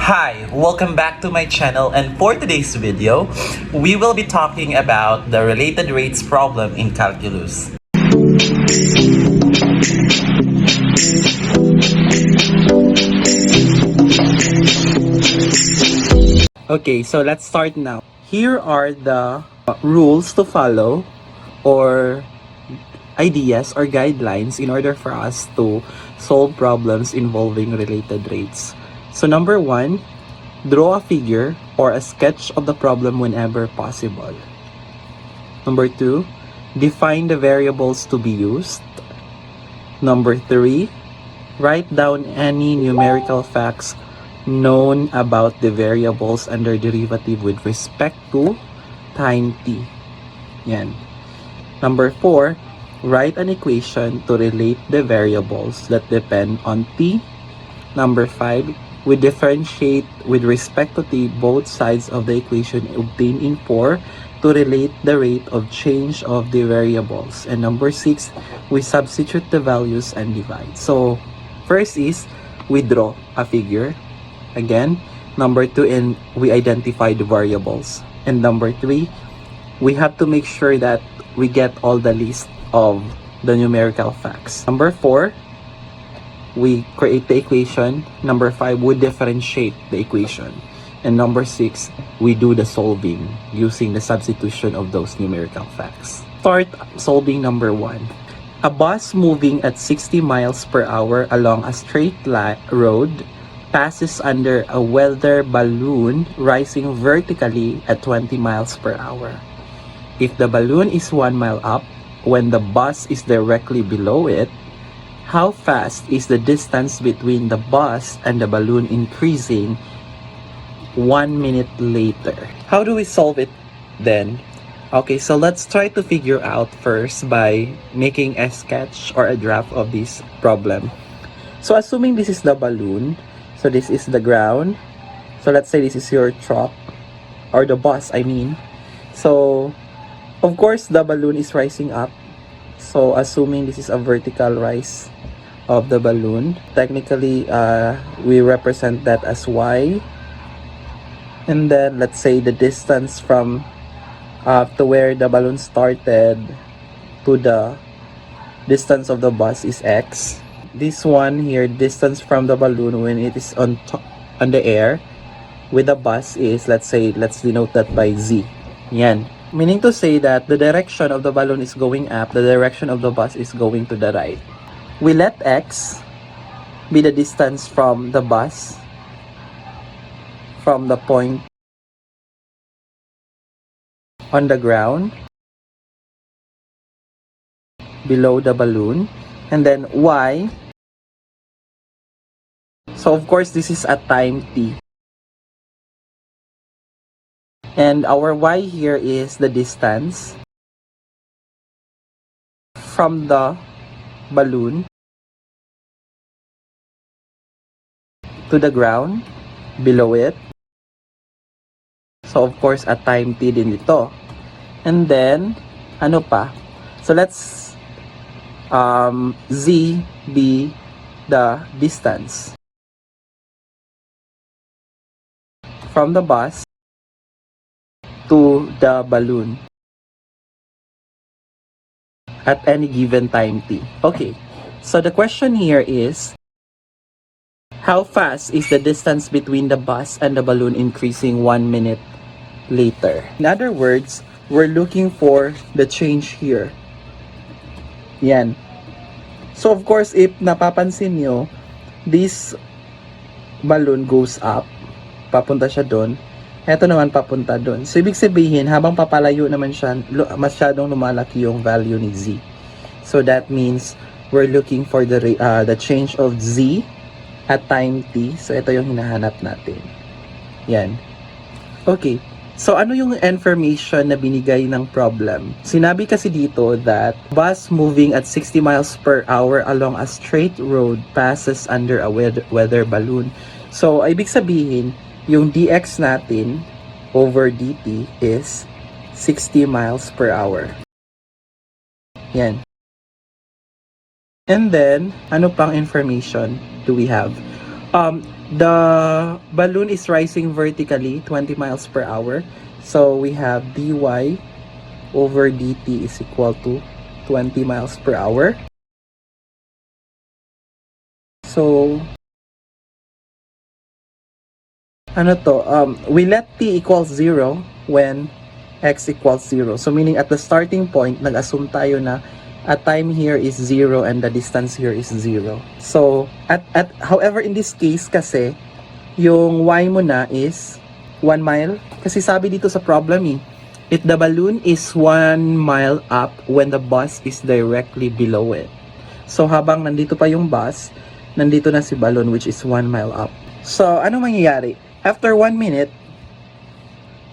Hi, welcome back to my channel, and for today's video, we will be talking about the related rates problem in calculus. Okay, so let's start now. Here are the rules to follow, or ideas or guidelines in order for us to solve problems involving related rates. So number one, draw a figure or a sketch of the problem whenever possible. Number two, define the variables to be used. Number three, write down any numerical facts known about the variables under derivative with respect to time t. Yan. Number four, write an equation to relate the variables that depend on t. Number five, we differentiate with respect to t both sides of the equation obtained in 4 to relate the rate of change of the variables. And number six, we substitute the values and divide. So first is we draw a figure. Again, number two, and we identify the variables. And number three, we have to make sure that we get all the list of the numerical facts. Number four, we create the equation. Number five, we differentiate the equation. And number six, we do the solving using the substitution of those numerical facts. Start solving number one. A bus moving at 60 miles per hour along a straight road passes under a weather balloon rising vertically at 20 miles per hour. If the balloon is 1 mile up, when the bus is directly below it, how fast is the distance between the bus and the balloon increasing 1 minute later? How do we solve it then? Okay, so let's try to figure out first by making a sketch or a draft of this problem. So assuming this is the balloon, so this is the ground. So let's say this is your truck or the bus, I mean. So of course the balloon is rising up. So assuming this is a vertical rise of the balloon, technically we represent that as y. And then let's say the distance from to where the balloon started to the distance of the bus is x. This one here, distance from the balloon when it is on the air with the bus is, let's denote that by z. Yan. Meaning to say that the direction of the balloon is going up, the direction of the bus is going to the right. We let x be the distance from the bus from the point on the ground below the balloon, and then y. So of course this is at time t. And our y here is the distance from the balloon to the ground below it. So of course at time t din ito. And then ano pa? So let's z be the distance from the bus to the balloon at any given time t. Okay, so the question here is, how fast is the distance between the bus and the balloon increasing 1 minute later? In other words, we're looking for the change here. Yan. So of course, if napapansin nyo, this balloon goes up, papunta siya doon. Ito naman papunta doon. So ibig sabihin, habang papalayo naman siya, masyadong lumalaki yung value ni z. So that means we're looking for the change of z at time t. So ito yung hinahanap natin. Yan. Okay. So ano yung information na binigay ng problem? Sinabi kasi dito that bus moving at 60 miles per hour along a straight road passes under a weather balloon. So ibig sabihin, yung dx natin over dt is 60 miles per hour. Yan. And then, ano pang information do we have? The balloon is rising vertically 20 miles per hour. So we have dy over dt is equal to 20 miles per hour. So, we let t equals 0 when x equals 0. So, meaning at the starting point, nag-assume tayo na a time here is 0 and the distance here is 0. So, however, in this case kasi, yung y mo na is 1 mile. Kasi sabi dito sa problem if the balloon is 1 mile up when the bus is directly below it. So, habang nandito pa yung bus, nandito na si balloon which is 1 mile up. So, ano mangyayari? After 1 minute,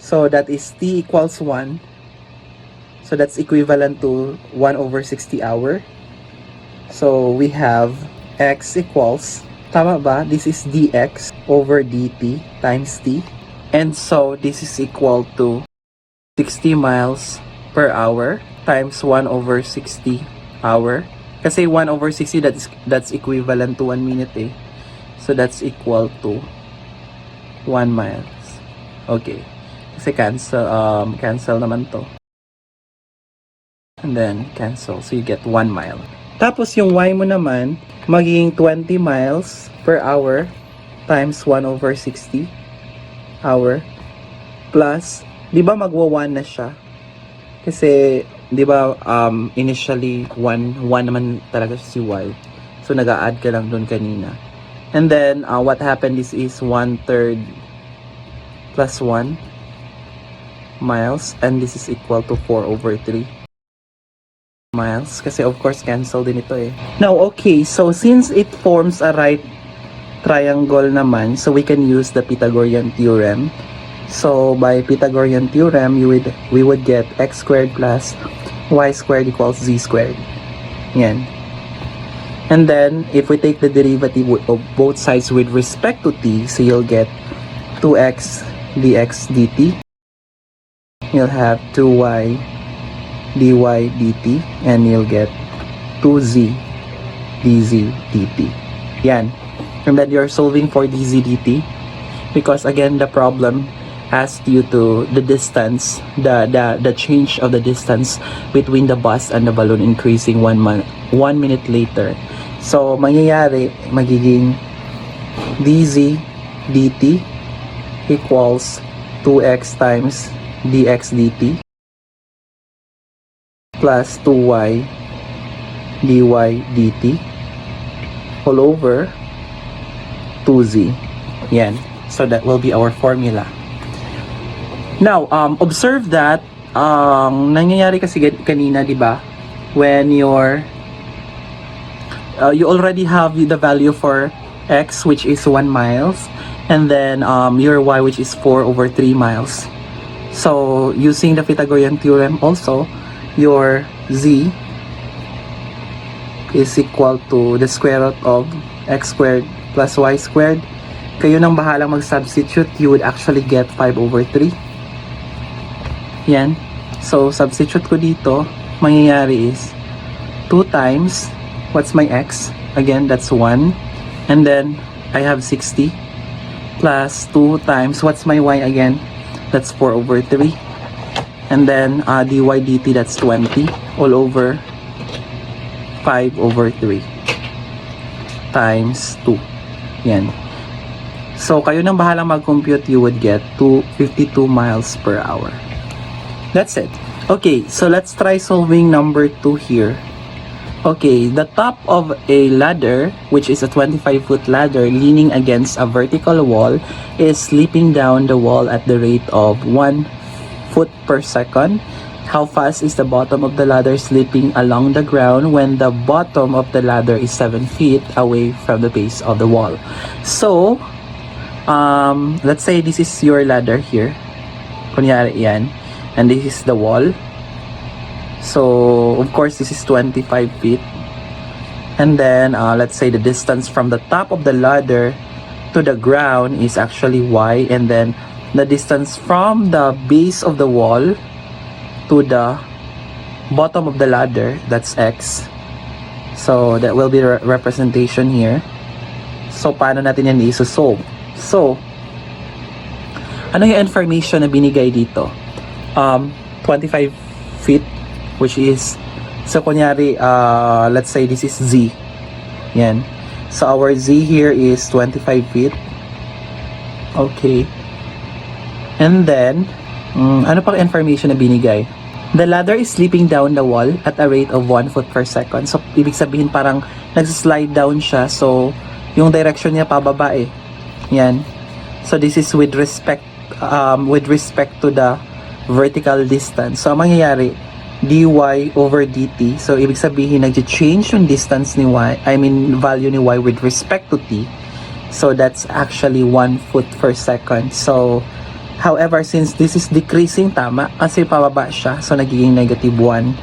so that is t equals 1. So, that's equivalent to 1 over 60 hour. So, we have x equals, tama ba? This is dx over dt times t. And so, this is equal to 60 miles per hour times 1 over 60 hour. Kasi 1 over 60, that's equivalent to 1 minute eh. So, that's equal to 1 miles. Okay. Kasi cancel naman to. And then, cancel. So, you get 1 mile. Tapos, yung y mo naman, magiging 20 miles per hour times 1 over 60 hour plus, di ba magwa 1 na siya? Kasi, di ba, initially, 1 naman talaga si y. So, nag-a-add ka lang doon kanina. And then, what happened is 1/3 plus 1 miles. And this is equal to 4 over 3 miles. Kasi, of course, cancel din ito eh. Now, okay. So, since it forms a right triangle naman, so we can use the Pythagorean theorem. So, by Pythagorean theorem, we would get x squared plus y squared equals z squared. Yan. And then, if we take the derivative of both sides with respect to t, so you'll get 2x dx dt. You'll have 2y dy dt. And you'll get 2z dz dt. Yan. And then you're solving for dz dt. Because again, the problem asked you to the distance, the change of the distance between the bus and the balloon increasing 1 minute later. So, mangyayari, magiging dz dt equals 2x times dx dt plus 2y dy dt all over 2z. Yan. So, that will be our formula. Now, observe that nangyayari kasi kanina, di ba? When you already have the value for x, which is 1 miles, and then your y, which is 4 over 3 miles. So, using the Pythagorean theorem also, your z is equal to the square root of x squared plus y squared. Kayo nang bahalang mag-substitute, you would actually get 5 over 3. Yan. So, substitute ko dito, mangyayari is 2 times, what's my x? Again, that's 1. And then, I have 60 plus 2 times, what's my y again? That's 4 over 3. And then, dy dt, that's 20 all over 5 over 3 times 2. Yan. So, kayo nang bahalang mag-compute, you would get 52 miles per hour. That's it. Okay, so let's try solving number 2 here. Okay, the top of a ladder, which is a 25-foot ladder leaning against a vertical wall, is slipping down the wall at the rate of 1 foot per second. How fast is the bottom of the ladder slipping along the ground when the bottom of the ladder is 7 feet away from the base of the wall? So, let's say this is your ladder here. Kunyari yan. And this is the wall. So, of course, this is 25 feet. And then, let's say the distance from the top of the ladder to the ground is actually y. And then, the distance from the base of the wall to the bottom of the ladder, that's x. So, that will be the representation here. So, paano natin yan i-solve? So, ano yung information na binigay dito? 25 feet, which is, so kunyari, let's say this is Z. Yan. So, our Z here is 25 feet. Okay. And then, ano pang information na binigay? The ladder is slipping down the wall at a rate of 1 foot per second. So, ibig sabihin parang nag-slide down siya. So, yung direction niya pababa eh. Yan. So, this is with respect to the vertical distance. So, ang mangyayari, dy over dt. So, ibig sabihin, nag-change yung distance ni y, value ni y with respect to t. So, that's actually 1 foot per second. So, however, since this is decreasing, tama, kasi pababa siya, so nagiging negative 1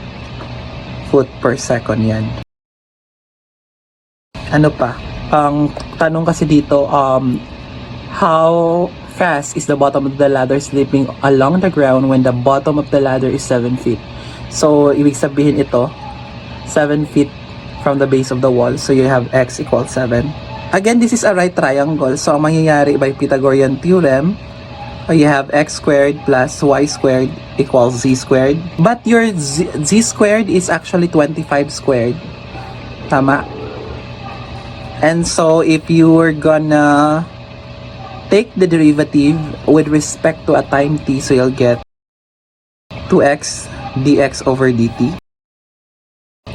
foot per second yan. Ano pa? Ang tanong kasi dito, how fast is the bottom of the ladder slipping along the ground when the bottom of the ladder is 7 feet? So, ibig sabihin ito, 7 feet from the base of the wall. So, you have x equals 7. Again, this is a right triangle. So, ang mangyayari by Pythagorean theorem, you have x squared plus y squared equals z squared. But your z squared is actually 25 squared. Tama? And so, if you were gonna take the derivative with respect to a time t, so you'll get 2x dx over dt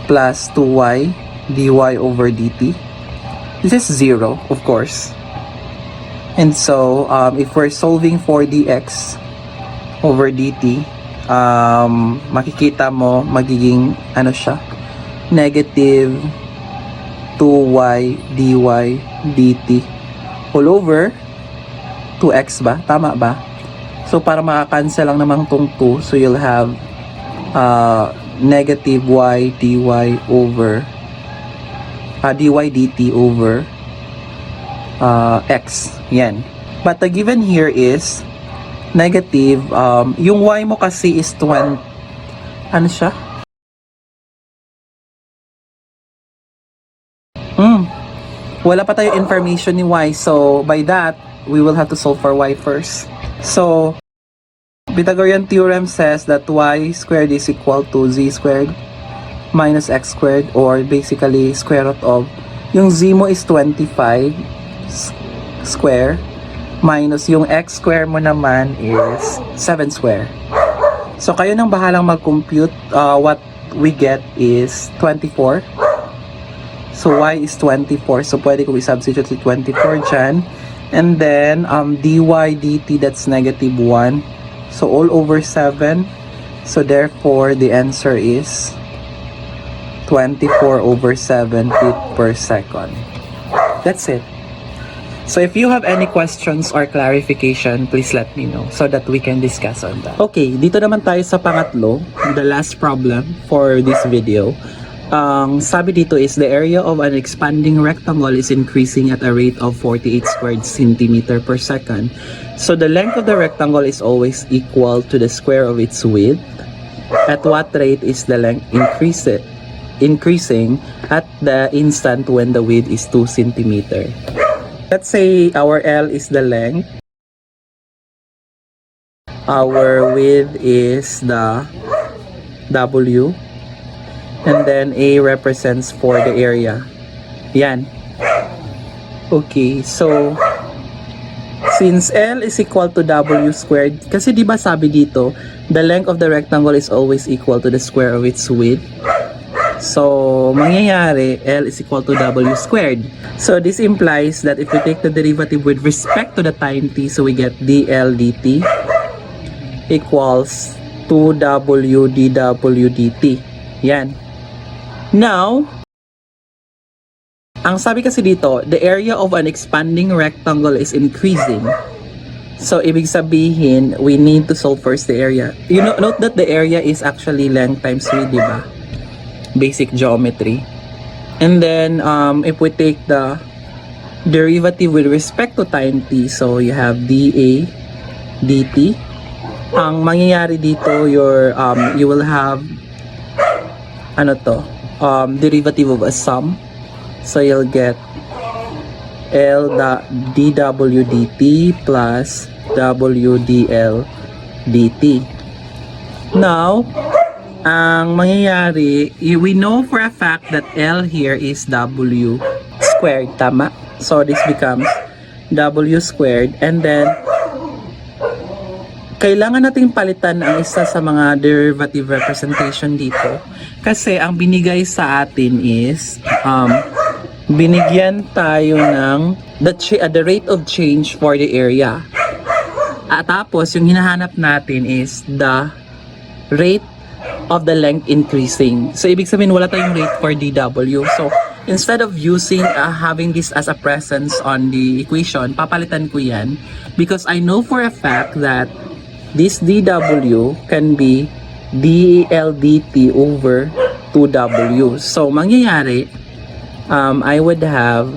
plus 2y dy over dt. This is 0, of course. And so, if we're solving for dx over dt, makikita mo, magiging, ano siya, negative 2y dy dt all over 2x ba? Tama ba? So, para makakancel lang namang tong 2, so you'll have negative y dy over dy dt over x. Yan. But the given here is negative. Yung y mo kasi is 20. Ano siya? Wala pa tayo information ni y. So, by that, we will have to solve for y first. So, Pythagorean theorem says that y squared is equal to z squared minus x squared, or basically square root of, yung z mo is 25 square minus yung x square mo naman is 7 square. So, kayo nang bahalang mag-compute. What we get is 24. So, y is 24. So, pwede ko i-substitute si 24 dyan. And then, dy dt, that's negative 1. So, all over 7. So, therefore, the answer is 24 over 7 feet per second. That's it. So, if you have any questions or clarification, please let me know so that we can discuss on that. Okay, dito naman tayo sa pangatlo, the last problem for this video. Sabi dito is the area of an expanding rectangle is increasing at a rate of 48 squared centimeter per second. So, the length of the rectangle is always equal to the square of its width. At what rate is the length increasing at the instant when the width is 2 centimeter? Let's say our L is the length, our width is the W, and then A represents for the area. Yan. Okay, so since L is equal to W squared, kasi di ba sabi dito, the length of the rectangle is always equal to the square of its width. So, mangyayari, L is equal to W squared. So, this implies that if we take the derivative with respect to the time t, so we get dl dt equals 2w dw dt. Yan. Now, ang sabi kasi dito, the area of an expanding rectangle is increasing. So, ibig sabihin, we need to solve first the area. You know, note that the area is actually length times width, di ba? Basic geometry. And then, if we take the derivative with respect to time t, so you have dA dt. Ang mangyayari dito, you will have derivative of a sum. So you'll get dw dt plus w dl dt. Now, ang mangyayari, we know for a fact that L here is W squared, tama? So, this becomes W squared. And then, kailangan nating palitan ang isa sa mga derivative representation dito. Kasi, ang binigay sa atin is, binigyan tayo ng the rate of change for the area. At tapos, yung hinahanap natin is the rate of the length increasing. So, ibig sabihin, wala tayong rate for dw. So, instead of using, having this as a presence on the equation, papalitan ko yan because I know for a fact that this dw can be del dt over 2w. So, mangyayari, I would have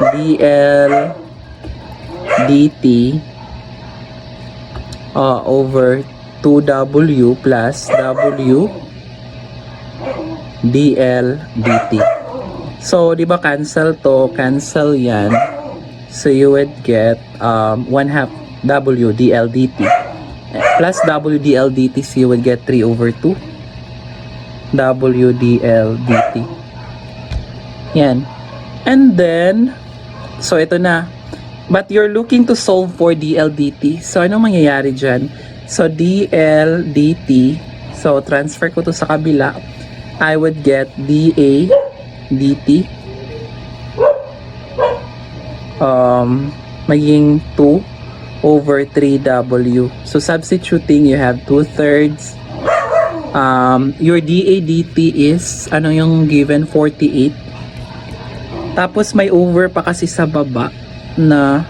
del dt over 2w plus w dl dt. So, di ba cancel to, cancel yan. So, you would get 1/2 w dl dt plus w dl dt, so you would get 3/2 w dl dt. Yan. And then, so ito na. But you're looking to solve for dl dt. So, ano mangyayari dyan? So, dl dt, so transfer ko to sa kabila, I would get dA dt, maging 2/3w. So, substituting, you have 2/3. Your dA dt is, ano yung given? 48. Tapos, may over pa kasi sa baba na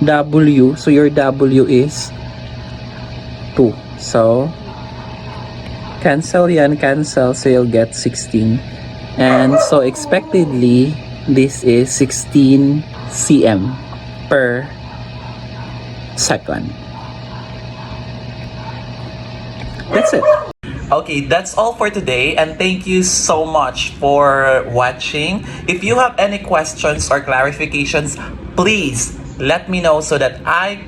w. So, your w is 2. So, cancel yan, cancel. So, you'll get 16. And so, expectedly, this is 16 cm per second. That's it. Okay, that's all for today, and thank you so much for watching. If you have any questions or clarifications, please let me know so that I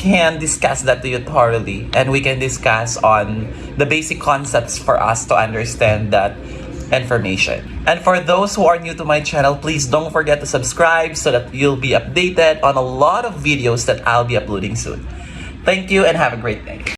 can discuss that to you thoroughly, and we can discuss on the basic concepts for us to understand that information. And for those who are new to my channel, please don't forget to subscribe so that you'll be updated on a lot of videos that I'll be uploading soon. Thank you and have a great day.